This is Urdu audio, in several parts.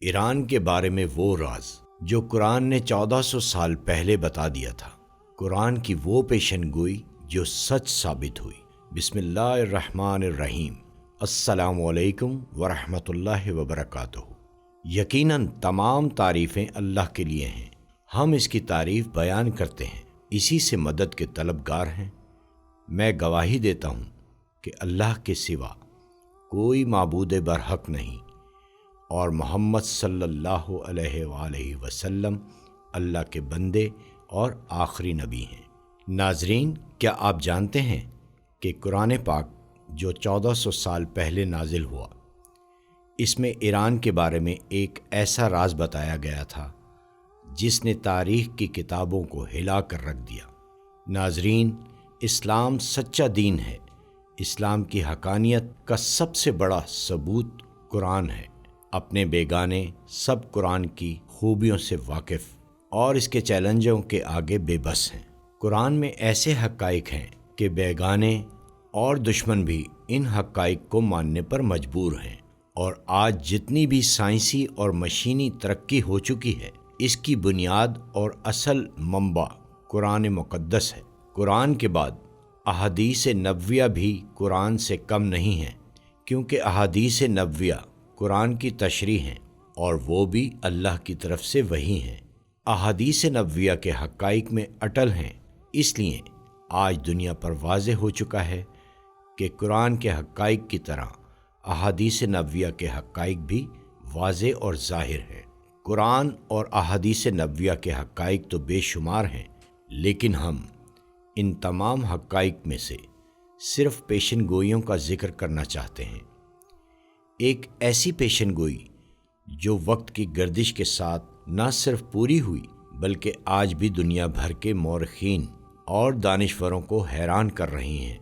ایران کے بارے میں وہ راز جو قرآن نے 1400 سال پہلے بتا دیا تھا، قرآن کی وہ پیشن گوئی جو سچ ثابت ہوئی۔ بسم اللہ الرحمن الرحیم۔ السلام علیکم ورحمۃ اللہ وبرکاتہ۔ یقیناً تمام تعریفیں اللہ کے لیے ہیں، ہم اس کی تعریف بیان کرتے ہیں، اسی سے مدد کے طلبگار ہیں۔ میں گواہی دیتا ہوں کہ اللہ کے سوا کوئی معبود برحق نہیں، اور محمد صلی اللہ علیہ وآلہ وسلم اللہ کے بندے اور آخری نبی ہیں۔ ناظرین، کیا آپ جانتے ہیں کہ قرآن پاک جو 1400 سال پہلے نازل ہوا، اس میں ایران کے بارے میں ایک ایسا راز بتایا گیا تھا جس نے تاریخ کی کتابوں کو ہلا کر رکھ دیا۔ ناظرین، اسلام سچا دین ہے۔ اسلام کی حقانیت کا سب سے بڑا ثبوت قرآن ہے۔ اپنے بیگانے سب قرآن کی خوبیوں سے واقف اور اس کے چیلنجوں کے آگے بے بس ہیں۔ قرآن میں ایسے حقائق ہیں کہ بیگانے اور دشمن بھی ان حقائق کو ماننے پر مجبور ہیں، اور آج جتنی بھی سائنسی اور مشینی ترقی ہو چکی ہے، اس کی بنیاد اور اصل منبع قرآن مقدس ہے۔ قرآن کے بعد احادیث نبویہ بھی قرآن سے کم نہیں ہیں، کیونکہ احادیث نبویہ قرآن کی تشریح ہیں اور وہ بھی اللہ کی طرف سے وحی ہیں۔ احادیث نبویہ کے حقائق میں اٹل ہیں، اس لیے آج دنیا پر واضح ہو چکا ہے کہ قرآن کے حقائق کی طرح احادیث نبویہ کے حقائق بھی واضح اور ظاہر ہیں۔ قرآن اور احادیث نبویہ کے حقائق تو بے شمار ہیں، لیکن ہم ان تمام حقائق میں سے صرف پیشن گوئیوں کا ذکر کرنا چاہتے ہیں۔ ایک ایسی پیشن گوئی جو وقت کی گردش کے ساتھ نہ صرف پوری ہوئی بلکہ آج بھی دنیا بھر کے مورخین اور دانشوروں کو حیران کر رہی ہیں،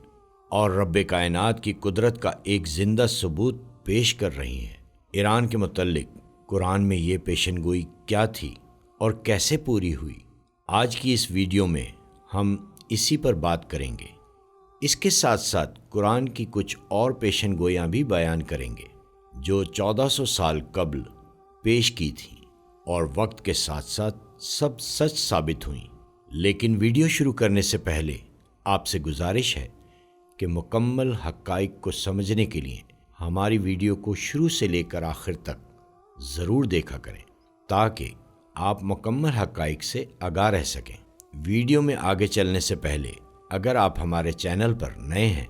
اور رب کائنات کی قدرت کا ایک زندہ ثبوت پیش کر رہی ہیں۔ ایران کے متعلق قرآن میں یہ پیشن گوئی کیا تھی اور کیسے پوری ہوئی؟ آج کی اس ویڈیو میں ہم اسی پر بات کریں گے۔ اس کے ساتھ ساتھ قرآن کی کچھ اور پیشن گوئیاں بھی بیان کریں گے جو 1400 سال قبل پیش کی تھیں اور وقت کے ساتھ ساتھ سب سچ ثابت ہوئیں۔ لیکن ویڈیو شروع کرنے سے پہلے آپ سے گزارش ہے کہ مکمل حقائق کو سمجھنے کے لیے ہماری ویڈیو کو شروع سے لے کر آخر تک ضرور دیکھا کریں، تاکہ آپ مکمل حقائق سے آگاہ رہ سکیں۔ ویڈیو میں آگے چلنے سے پہلے اگر آپ ہمارے چینل پر نئے ہیں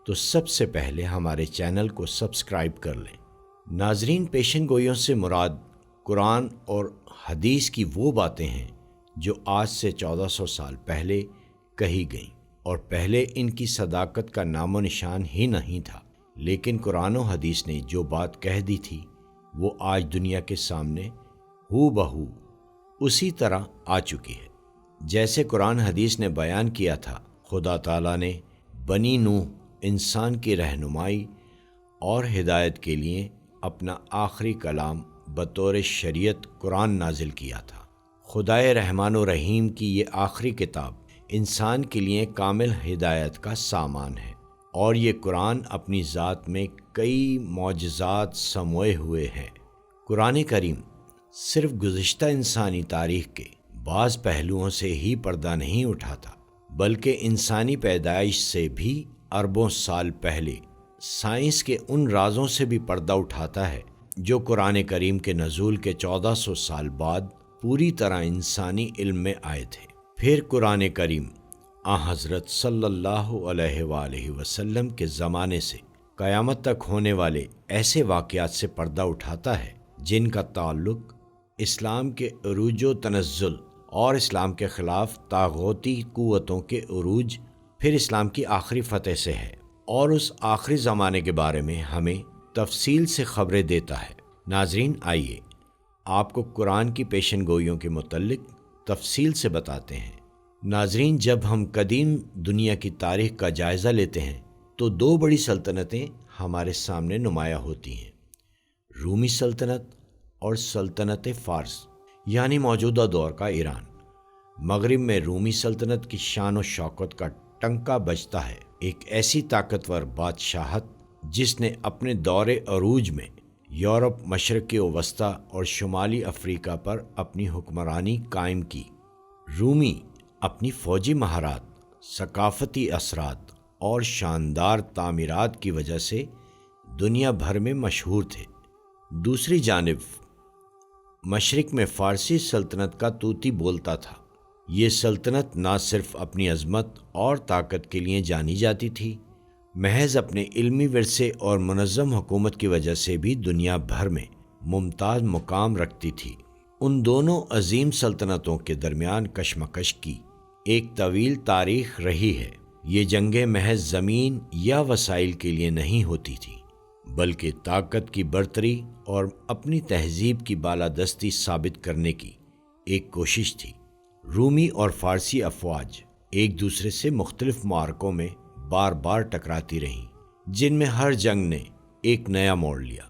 تو سب سے پہلے ہمارے چینل کو سبسکرائب کر لیں۔ ناظرین، پیشن گوئیوں سے مراد قرآن اور حدیث کی وہ باتیں ہیں جو آج سے 1400 سال پہلے کہی گئیں، اور پہلے ان کی صداقت کا نام و نشان ہی نہیں تھا، لیکن قرآن و حدیث نے جو بات کہہ دی تھی وہ آج دنیا کے سامنے ہو بہو اسی طرح آ چکی ہے۔ جیسے قرآن حدیث نے بیان کیا تھا، خدا تعالیٰ نے بنی نوح انسان کی رہنمائی اور ہدایت کے لیے اپنا آخری کلام بطور شریعت قرآن نازل کیا تھا۔ خدائے رحمان و رحیم کی یہ آخری کتاب انسان کے لیے کامل ہدایت کا سامان ہے، اور یہ قرآن اپنی ذات میں کئی معجزات سموئے ہوئے ہے۔ قرآن کریم صرف گزشتہ انسانی تاریخ کے بعض پہلوؤں سے ہی پردہ نہیں اٹھاتا، بلکہ انسانی پیدائش سے بھی اربوں سال پہلے سائنس کے ان رازوں سے بھی پردہ اٹھاتا ہے جو قرآن کریم کے نزول کے 1400 سال بعد پوری طرح انسانی علم میں آئے تھے۔ پھر قرآن کریم حضرت صلی اللہ علیہ وآلہ وسلم کے زمانے سے قیامت تک ہونے والے ایسے واقعات سے پردہ اٹھاتا ہے جن کا تعلق اسلام کے عروج و تنزل اور اسلام کے خلاف طاغوتی قوتوں کے عروج، پھر اسلام کی آخری فتح سے ہے، اور اس آخری زمانے کے بارے میں ہمیں تفصیل سے خبریں دیتا ہے۔ ناظرین، آئیے آپ کو قرآن کی پیشن گوئیوں کے متعلق تفصیل سے بتاتے ہیں۔ ناظرین، جب ہم قدیم دنیا کی تاریخ کا جائزہ لیتے ہیں تو دو بڑی سلطنتیں ہمارے سامنے نمایاں ہوتی ہیں، رومی سلطنت اور سلطنت فارس، یعنی موجودہ دور کا ایران۔ مغرب میں رومی سلطنت کی شان و شوکت کا ٹنکا بجتا ہے، ایک ایسی طاقتور بادشاہت جس نے اپنے دور عروج میں یورپ، مشرق وسطیٰ اور شمالی افریقہ پر اپنی حکمرانی قائم کی۔ رومی اپنی فوجی مہارات، ثقافتی اثرات اور شاندار تعمیرات کی وجہ سے دنیا بھر میں مشہور تھے۔ دوسری جانب مشرق میں فارسی سلطنت کا طوطی بولتا تھا۔ یہ سلطنت نہ صرف اپنی عظمت اور طاقت کے لیے جانی جاتی تھی، محض اپنے علمی ورثے اور منظم حکومت کی وجہ سے بھی دنیا بھر میں ممتاز مقام رکھتی تھی۔ ان دونوں عظیم سلطنتوں کے درمیان کشمکش کی ایک طویل تاریخ رہی ہے۔ یہ جنگیں محض زمین یا وسائل کے لیے نہیں ہوتی تھیں، بلکہ طاقت کی برتری اور اپنی تہذیب کی بالادستی ثابت کرنے کی ایک کوشش تھی۔ رومی اور فارسی افواج ایک دوسرے سے مختلف معرکوں میں بار بار ٹکراتی رہیں، جن میں ہر جنگ نے ایک نیا موڑ لیا،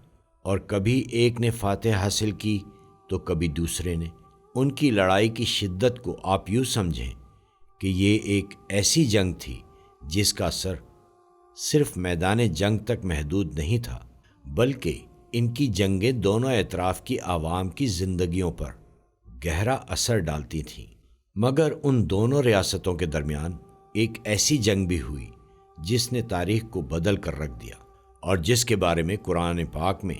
اور کبھی ایک نے فتح حاصل کی تو کبھی دوسرے نے۔ ان کی لڑائی کی شدت کو آپ یوں سمجھیں کہ یہ ایک ایسی جنگ تھی جس کا اثر صرف میدان جنگ تک محدود نہیں تھا، بلکہ ان کی جنگیں دونوں اطراف کی عوام کی زندگیوں پر گہرا اثر ڈالتی تھیں۔ مگر ان دونوں ریاستوں کے درمیان ایک ایسی جنگ بھی ہوئی جس نے تاریخ کو بدل کر رکھ دیا، اور جس کے بارے میں قرآن پاک میں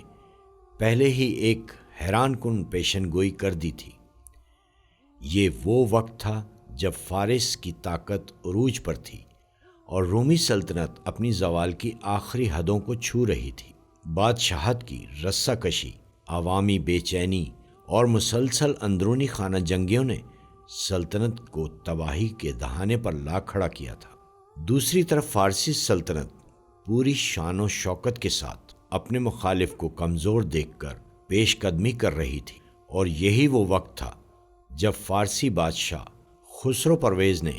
پہلے ہی ایک حیران کن پیشن گوئی کر دی تھی۔ یہ وہ وقت تھا جب فارس کی طاقت عروج پر تھی اور رومی سلطنت اپنی زوال کی آخری حدوں کو چھو رہی تھی۔ بادشاہت کی رسہ کشی، عوامی بے چینی اور مسلسل اندرونی خانہ جنگیوں نے سلطنت کو تباہی کے دہانے پر لا کھڑا کیا تھا۔ دوسری طرف فارسی سلطنت پوری شان و شوکت کے ساتھ اپنے مخالف کو کمزور دیکھ کر پیش قدمی کر رہی تھی، اور یہی وہ وقت تھا جب فارسی بادشاہ خسرو پرویز نے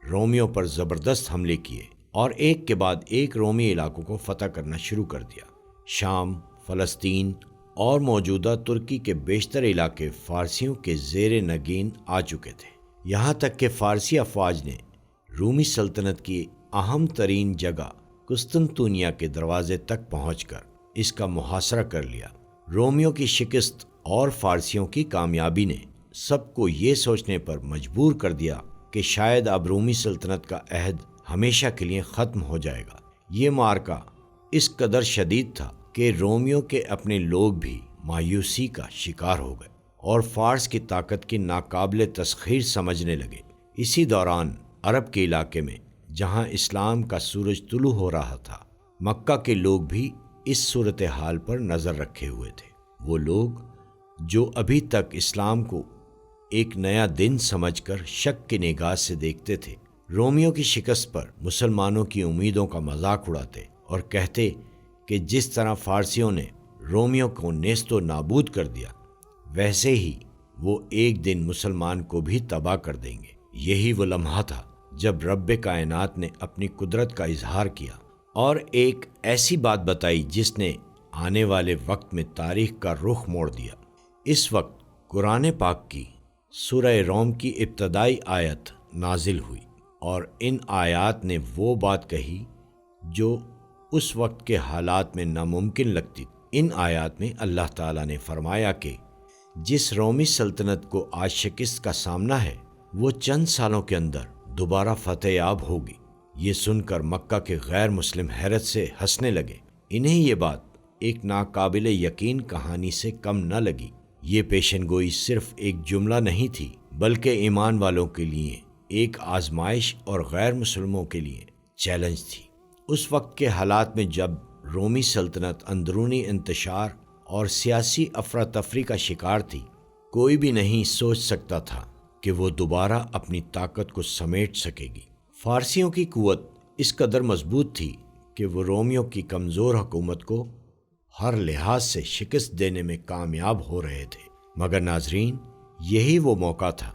رومیوں پر زبردست حملے کیے اور ایک کے بعد ایک رومی علاقوں کو فتح کرنا شروع کر دیا۔ شام، فلسطین اور موجودہ ترکی کے بیشتر علاقے فارسیوں کے زیر نگین آ چکے تھے، یہاں تک کہ فارسی افواج نے رومی سلطنت کی اہم ترین جگہ قسطنطنیہ کے دروازے تک پہنچ کر اس کا محاصرہ کر لیا۔ رومیوں کی شکست اور فارسیوں کی کامیابی نے سب کو یہ سوچنے پر مجبور کر دیا کہ شاید اب رومی سلطنت کا عہد ہمیشہ کے لیے ختم ہو جائے گا۔ یہ معرکہ اس قدر شدید تھا کہ رومیوں کے اپنے لوگ بھی مایوسی کا شکار ہو گئے اور فارس کی طاقت کی ناقابل تسخیر سمجھنے لگے۔ اسی دوران عرب کے علاقے میں جہاں اسلام کا سورج طلوع ہو رہا تھا، مکہ کے لوگ بھی اس صورتحال پر نظر رکھے ہوئے تھے۔ وہ لوگ جو ابھی تک اسلام کو ایک نیا دن سمجھ کر شک کی نگاہ سے دیکھتے تھے، رومیوں کی شکست پر مسلمانوں کی امیدوں کا مذاق اڑاتے اور کہتے کہ جس طرح فارسیوں نے رومیوں کو نیست و نابود کر دیا، ویسے ہی وہ ایک دن مسلمان کو بھی تباہ کر دیں گے۔ یہی وہ لمحہ تھا جب رب کائنات نے اپنی قدرت کا اظہار کیا اور ایک ایسی بات بتائی جس نے آنے والے وقت میں تاریخ کا رخ موڑ دیا۔ اس وقت قرآن پاک کی سورہ روم کی ابتدائی آیت نازل ہوئی، اور ان آیات نے وہ بات کہی جو اس وقت کے حالات میں ناممکن لگتی۔ ان آیات میں اللہ تعالیٰ نے فرمایا کہ جس رومی سلطنت کو آج شکست کا سامنا ہے، وہ چند سالوں کے اندر دوبارہ فتح یاب ہوگی۔ یہ سن کر مکہ کے غیر مسلم حیرت سے ہنسنے لگے۔ انہیں یہ بات ایک ناقابل یقین کہانی سے کم نہ لگی۔ یہ پیشن گوئی صرف ایک جملہ نہیں تھی، بلکہ ایمان والوں کے لیے ایک آزمائش اور غیر مسلموں کے لیے چیلنج تھی۔ اس وقت کے حالات میں جب رومی سلطنت اندرونی انتشار اور سیاسی افراتفری کا شکار تھی، کوئی بھی نہیں سوچ سکتا تھا کہ وہ دوبارہ اپنی طاقت کو سمیٹ سکے گی۔ فارسیوں کی قوت اس قدر مضبوط تھی کہ وہ رومیوں کی کمزور حکومت کو ہر لحاظ سے شکست دینے میں کامیاب ہو رہے تھے۔ مگر ناظرین، یہی وہ موقع تھا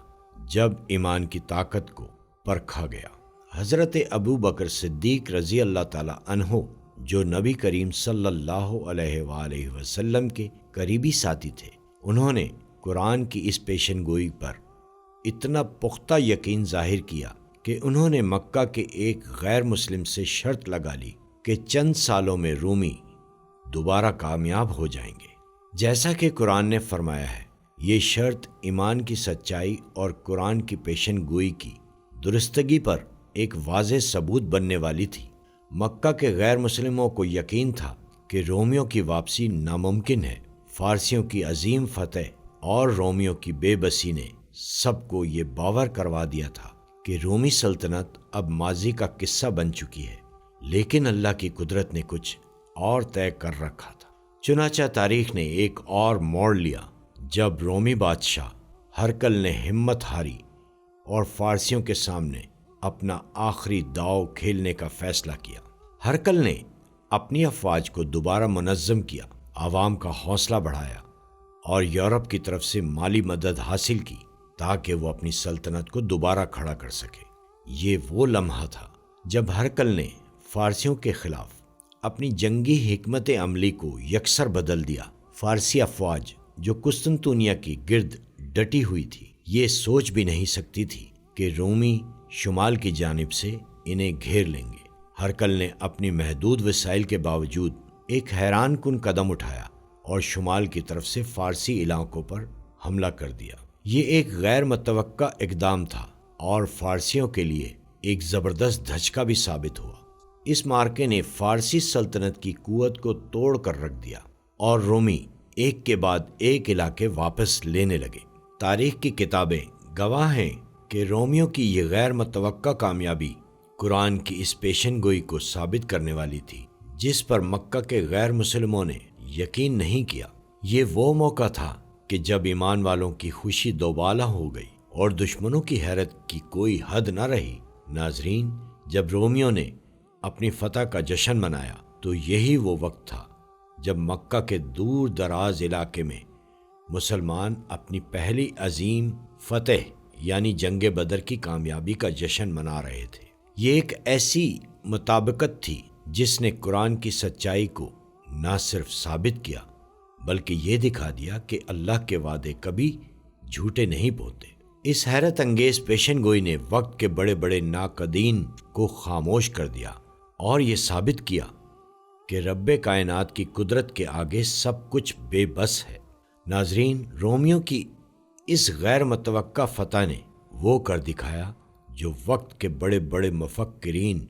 جب ایمان کی طاقت کو پرکھا گیا۔ حضرت ابو بکر صدیق رضی اللہ تعالی عنہ، جو نبی کریم صلی اللہ علیہ وآلہ وسلم کے قریبی ساتھی تھے، انہوں نے قرآن کی اس پیشن گوئی پر اتنا پختہ یقین ظاہر کیا کہ انہوں نے مکہ کے ایک غیر مسلم سے شرط لگا لی کہ چند سالوں میں رومی دوبارہ کامیاب ہو جائیں گے۔ جیسا کہ قرآن نے فرمایا ہے، یہ شرط ایمان کی سچائی اور قرآن کی پیشن گوئی کی درستگی پر ایک واضح ثبوت بننے والی تھی۔ مکہ کے غیر مسلموں کو یقین تھا کہ رومیوں کی واپسی ناممکن ہے۔ فارسیوں کی عظیم فتح اور رومیوں کی بے بسی نے سب کو یہ باور کروا دیا تھا کہ رومی سلطنت اب ماضی کا قصہ بن چکی ہے، لیکن اللہ کی قدرت نے کچھ اور طے کر رکھا تھا۔ چنانچہ تاریخ نے ایک اور موڑ لیا جب رومی بادشاہ ہرقل نے ہمت ہاری اور فارسیوں کے سامنے اپنا آخری داؤ کھیلنے کا فیصلہ کیا۔ ہرقل نے اپنی افواج کو دوبارہ منظم کیا، عوام کا حوصلہ بڑھایا اور یورپ کی طرف سے مالی مدد حاصل کی تاکہ وہ اپنی سلطنت کو دوبارہ کھڑا کر سکے۔ یہ وہ لمحہ تھا جب ہرقل نے فارسیوں کے خلاف اپنی جنگی حکمت عملی کو یکسر بدل دیا۔ فارسی افواج جو قسطنطنیہ کی گرد ڈٹی ہوئی تھی، یہ سوچ بھی نہیں سکتی تھی کہ رومی شمال کی جانب سے انہیں گھیر لیں گے۔ ہرقل نے اپنی محدود وسائل کے باوجود ایک حیران کن قدم اٹھایا اور شمال کی طرف سے فارسی علاقوں پر حملہ کر دیا۔ یہ ایک غیر متوقع اقدام تھا اور فارسیوں کے لیے ایک زبردست دھچکا بھی ثابت ہوا۔ اس مارکے نے فارسی سلطنت کی قوت کو توڑ کر رکھ دیا اور رومی ایک کے بعد ایک علاقے واپس لینے لگے۔ تاریخ کی کتابیں گواہ ہیں کہ رومیوں کی یہ غیر متوقع کامیابی قرآن کی اس پیشن گوئی کو ثابت کرنے والی تھی جس پر مکہ کے غیر مسلموں نے یقین نہیں کیا۔ یہ وہ موقع تھا کہ جب ایمان والوں کی خوشی دوبالا ہو گئی اور دشمنوں کی حیرت کی کوئی حد نہ رہی۔ ناظرین، جب رومیوں نے اپنی فتح کا جشن منایا تو یہی وہ وقت تھا جب مکہ کے دور دراز علاقے میں مسلمان اپنی پہلی عظیم فتح یعنی جنگ بدر کی کامیابی کا جشن منا رہے تھے۔ یہ ایک ایسی مطابقت تھی جس نے قرآن کی سچائی کو نہ صرف ثابت کیا بلکہ یہ دکھا دیا کہ اللہ کے وعدے کبھی جھوٹے نہیں ہوتے۔ اس حیرت انگیز پیشن گوئی نے وقت کے بڑے بڑے ناقدین کو خاموش کر دیا اور یہ ثابت کیا کہ رب کائنات کی قدرت کے آگے سب کچھ بے بس ہے۔ ناظرین، رومیوں کی اس غیر متوقع فتح نے وہ کر دکھایا جو وقت کے بڑے بڑے مفکرین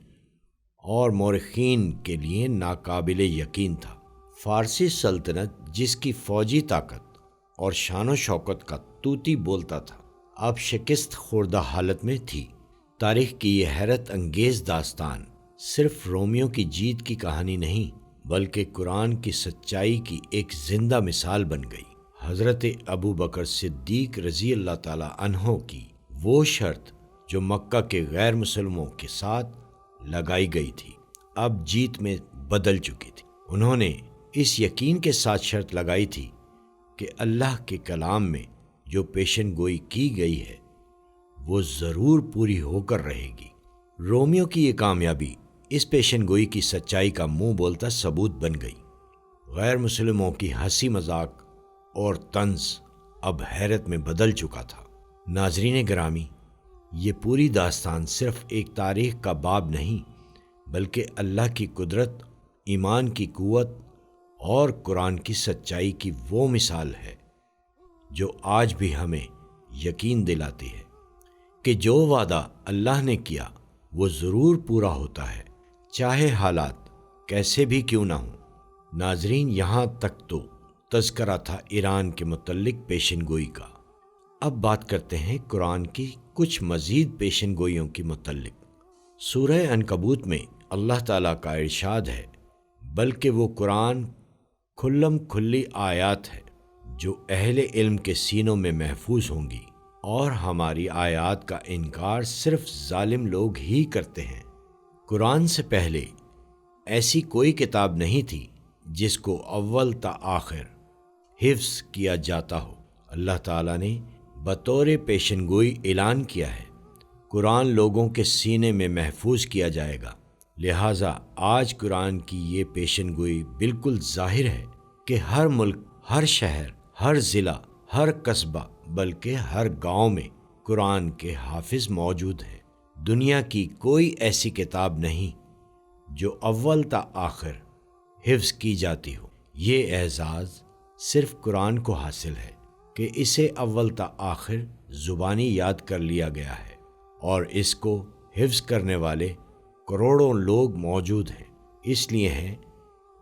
اور مورخین کے لیے ناقابل یقین تھا۔ فارسی سلطنت جس کی فوجی طاقت اور شان و شوکت کا طوطی بولتا تھا، اب شکست خوردہ حالت میں تھی۔ تاریخ کی یہ حیرت انگیز داستان صرف رومیوں کی جیت کی کہانی نہیں بلکہ قرآن کی سچائی کی ایک زندہ مثال بن گئی۔ حضرت ابو بکر صدیق رضی اللہ تعالی عنہ کی وہ شرط جو مکہ کے غیر مسلموں کے ساتھ لگائی گئی تھی اب جیت میں بدل چکی تھی۔ انہوں نے اس یقین کے ساتھ شرط لگائی تھی کہ اللہ کے کلام میں جو پیشن گوئی کی گئی ہے وہ ضرور پوری ہو کر رہے گی۔ رومیوں کی یہ کامیابی اس پیشن گوئی کی سچائی کا منہ بولتا ثبوت بن گئی۔ غیر مسلموں کی ہنسی مذاق اور طنز اب حیرت میں بدل چکا تھا۔ ناظرین گرامی، یہ پوری داستان صرف ایک تاریخ کا باب نہیں بلکہ اللہ کی قدرت، ایمان کی قوت اور قرآن کی سچائی کی وہ مثال ہے جو آج بھی ہمیں یقین دلاتی ہے کہ جو وعدہ اللہ نے کیا وہ ضرور پورا ہوتا ہے، چاہے حالات کیسے بھی کیوں نہ ہوں۔ ناظرین، یہاں تک تو تذکرہ تھا ایران کے متعلق پیشن گوئی کا۔ اب بات کرتے ہیں قرآن کی کچھ مزید پیشن گوئیوں کی متعلق۔ سورہ عنکبوت میں اللہ تعالیٰ کا ارشاد ہے، بلکہ وہ قرآن کھلم کھلی آیات ہے جو اہل علم کے سینوں میں محفوظ ہوں گی، اور ہماری آیات کا انکار صرف ظالم لوگ ہی کرتے ہیں۔ قرآن سے پہلے ایسی کوئی کتاب نہیں تھی جس کو اول تا آخر حفظ کیا جاتا ہو۔ اللہ تعالیٰ نے بطور پیشن گوئی اعلان کیا ہے، قرآن لوگوں کے سینے میں محفوظ کیا جائے گا۔ لہٰذا آج قرآن کی یہ پیشن گوئی بالکل ظاہر ہے کہ ہر ملک، ہر شہر، ہر ضلع، ہر قصبہ بلکہ ہر گاؤں میں قرآن کے حافظ موجود ہیں۔ دنیا کی کوئی ایسی کتاب نہیں جو اول تا آخر حفظ کی جاتی ہو۔ یہ اعزاز صرف قرآن کو حاصل ہے کہ اسے اول تا آخر زبانی یاد کر لیا گیا ہے، اور اس کو حفظ کرنے والے کروڑوں لوگ موجود ہیں۔ اس لیے ہے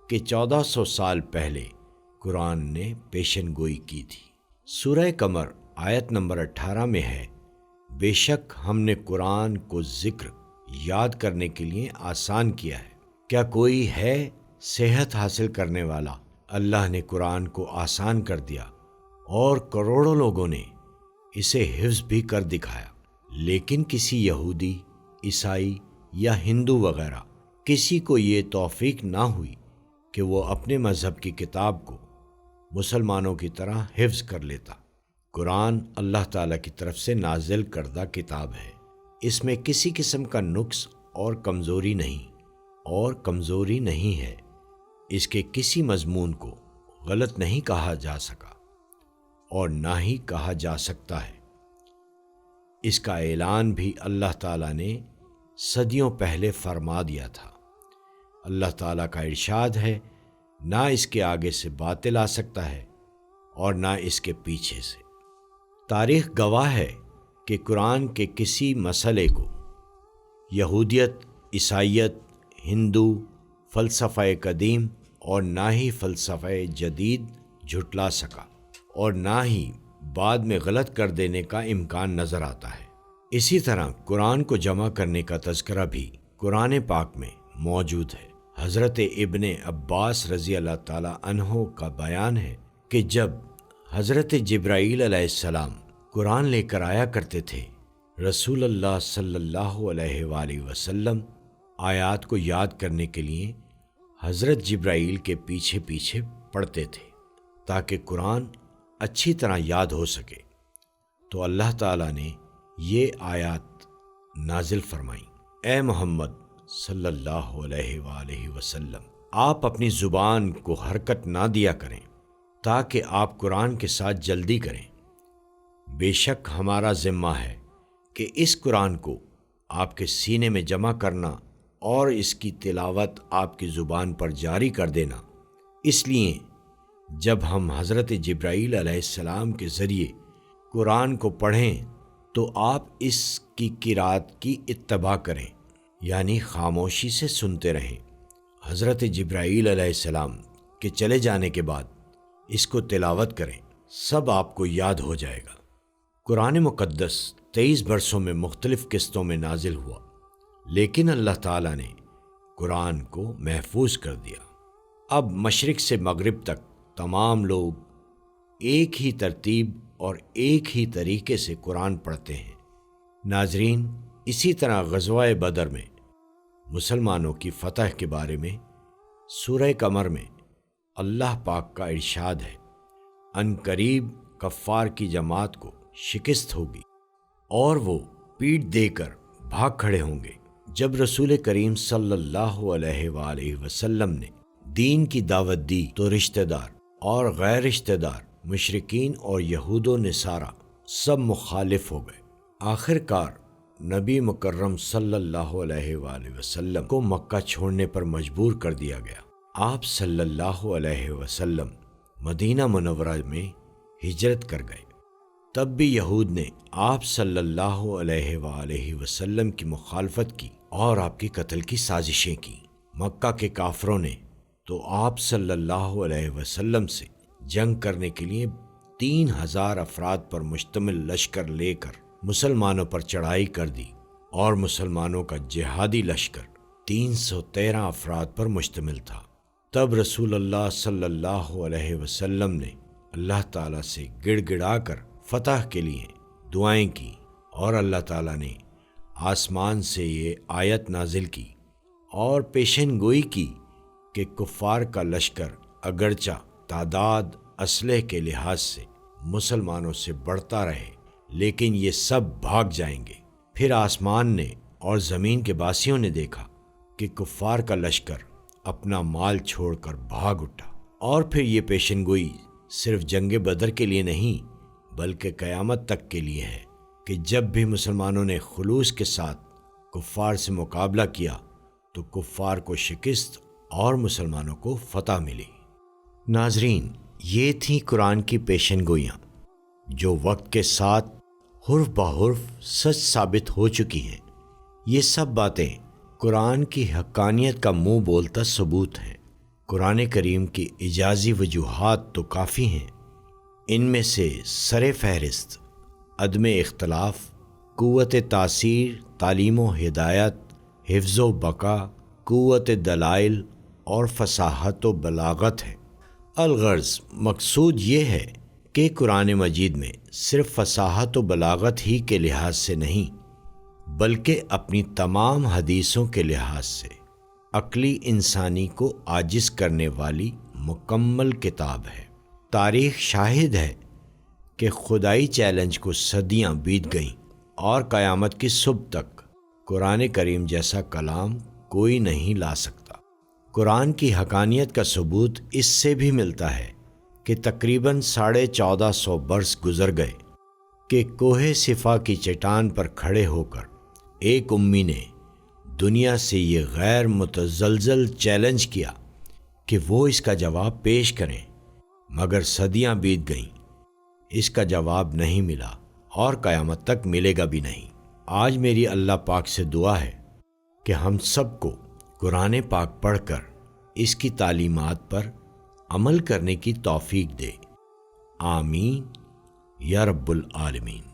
کہ 1400 سال پہلے قرآن نے پیشن گوئی کی تھی۔ سورہ قمر آیت نمبر 18 میں ہے، بے شک ہم نے قرآن کو ذکر یاد کرنے کے لیے آسان کیا ہے۔ کیا کوئی ہے صحت حاصل کرنے والا؟ اللہ نے قرآن کو آسان کر دیا اور کروڑوں لوگوں نے اسے حفظ بھی کر دکھایا، لیکن کسی یہودی، عیسائی یا ہندو وغیرہ کسی کو یہ توفیق نہ ہوئی کہ وہ اپنے مذہب کی کتاب کو مسلمانوں کی طرح حفظ کر لیتا۔ قرآن اللہ تعالیٰ کی طرف سے نازل کردہ کتاب ہے، اس میں کسی قسم کا نقص اور کمزوری نہیں ہے۔ اس کے کسی مضمون کو غلط نہیں کہا جا سکا اور نہ ہی کہا جا سکتا ہے۔ اس کا اعلان بھی اللہ تعالیٰ نے صدیوں پہلے فرما دیا تھا۔ اللہ تعالیٰ کا ارشاد ہے، نہ اس کے آگے سے باطل آ سکتا ہے اور نہ اس کے پیچھے سے۔ تاریخ گواہ ہے کہ قرآن کے کسی مسئلے کو یہودیت، عیسائیت، ہندو، فلسفہ قدیم اور نہ ہی فلسفہ جدید جھٹلا سکا، اور نہ ہی بعد میں غلط کر دینے کا امکان نظر آتا ہے۔ اسی طرح قرآن کو جمع کرنے کا تذکرہ بھی قرآن پاک میں موجود ہے۔ حضرت ابن عباس رضی اللہ تعالیٰ عنہ کا بیان ہے کہ جب حضرت جبرائیل علیہ السلام قرآن لے کر آیا کرتے تھے، رسول اللہ صلی اللہ علیہ وآلہ وسلم آیات کو یاد کرنے کے لیے حضرت جبرائیل کے پیچھے پیچھے پڑھتے تھے تاکہ قرآن اچھی طرح یاد ہو سکے۔ تو اللہ تعالیٰ نے یہ آیات نازل فرمائیں، اے محمد صلی اللہ علیہ وآلہ وسلم، آپ اپنی زبان کو حرکت نہ دیا کریں تاکہ آپ قرآن کے ساتھ جلدی کریں۔ بے شک ہمارا ذمہ ہے کہ اس قرآن کو آپ کے سینے میں جمع کرنا اور اس کی تلاوت آپ کی زبان پر جاری کر دینا۔ اس لیے جب ہم حضرت جبرائیل علیہ السلام کے ذریعے قرآن کو پڑھیں تو آپ اس کی قرات کی اتباع کریں، یعنی خاموشی سے سنتے رہیں۔ حضرت جبرائیل علیہ السلام کے چلے جانے کے بعد اس کو تلاوت کریں، سب آپ کو یاد ہو جائے گا۔ قرآن مقدس 23 برسوں میں مختلف قسطوں میں نازل ہوا، لیکن اللہ تعالیٰ نے قرآن کو محفوظ کر دیا۔ اب مشرق سے مغرب تک تمام لوگ ایک ہی ترتیب اور ایک ہی طریقے سے قرآن پڑھتے ہیں۔ ناظرین، اسی طرح غزوہ بدر میں مسلمانوں کی فتح کے بارے میں سورہ قمر میں اللہ پاک کا ارشاد ہے، ان قریب کفار کی جماعت کو شکست ہوگی اور وہ پیٹھ دے کر بھاگ کھڑے ہوں گے۔ جب رسول کریم صلی اللہ علیہ وآلہ وسلم نے دین کی دعوت دی تو رشتہ دار اور غیر رشتہ دار، مشرکین اور یہود و نصارہ سب مخالف ہو گئے۔ آخر کار نبی مکرم صلی اللہ علیہ وآلہ وسلم کو مکہ چھوڑنے پر مجبور کر دیا گیا۔ آپ صلی اللہ علیہ وسلم مدینہ منورہ میں ہجرت کر گئے۔ تب بھی یہود نے آپ صلی اللہ علیہ وآلہ وسلم کی مخالفت کی اور آپ کی قتل کی سازشیں کی۔ مکہ کے کافروں نے تو آپ صلی اللہ علیہ وسلم سے جنگ کرنے کے لیے 3000 افراد پر مشتمل لشکر لے کر مسلمانوں پر چڑھائی کر دی، اور مسلمانوں کا جہادی لشکر 313 افراد پر مشتمل تھا۔ تب رسول اللہ صلی اللہ علیہ وسلم نے اللہ تعالیٰ سے گڑ گڑا کر فتح کے لیے دعائیں کی، اور اللہ تعالیٰ نے آسمان سے یہ آیت نازل کی اور پیشن گوئی کی کہ کفار کا لشکر اگرچہ تعداد اسلحے کے لحاظ سے مسلمانوں سے بڑھتا رہے، لیکن یہ سب بھاگ جائیں گے۔ پھر آسمان نے اور زمین کے باسیوں نے دیکھا کہ کفار کا لشکر اپنا مال چھوڑ کر بھاگ اٹھا، اور پھر یہ پیشن گوئی صرف جنگ بدر کے لیے نہیں بلکہ قیامت تک کے لیے ہے کہ جب بھی مسلمانوں نے خلوص کے ساتھ کفار سے مقابلہ کیا تو کفار کو شکست اور مسلمانوں کو فتح ملی۔ ناظرین، یہ تھیں قرآن کی پیشن گوئیاں جو وقت کے ساتھ حرف بحرف سچ ثابت ہو چکی ہیں۔ یہ سب باتیں قرآن کی حقانیت کا منہ بولتا ثبوت ہیں۔ قرآن کریم کی اجازی وجوہات تو کافی ہیں، ان میں سے سر فہرست عدم اختلاف، قوت تاثیر، تعلیم و ہدایت، حفظ و بقا، قوت دلائل اور فصاحت و بلاغت ہے۔ الغرض مقصود یہ ہے کہ قرآن مجید میں صرف فصاحت و بلاغت ہی کے لحاظ سے نہیں بلکہ اپنی تمام حدیثوں کے لحاظ سے عقلی انسانی کو عاجز کرنے والی مکمل کتاب ہے۔ تاریخ شاہد ہے کہ خدائی چیلنج کو صدیاں بیت گئیں اور قیامت کی صبح تک قرآن کریم جیسا کلام کوئی نہیں لا سکتا۔ قرآن کی حقانیت کا ثبوت اس سے بھی ملتا ہے کہ تقریباً 1450 برس گزر گئے کہ کوہ صفا کی چٹان پر کھڑے ہو کر ایک امی نے دنیا سے یہ غیر متزلزل چیلنج کیا کہ وہ اس کا جواب پیش کریں، مگر صدیاں بیت گئیں، اس کا جواب نہیں ملا اور قیامت تک ملے گا بھی نہیں۔ آج میری اللہ پاک سے دعا ہے کہ ہم سب کو قرآن پاک پڑھ کر اس کی تعلیمات پر عمل کرنے کی توفیق دے۔ آمین یا رب العالمین۔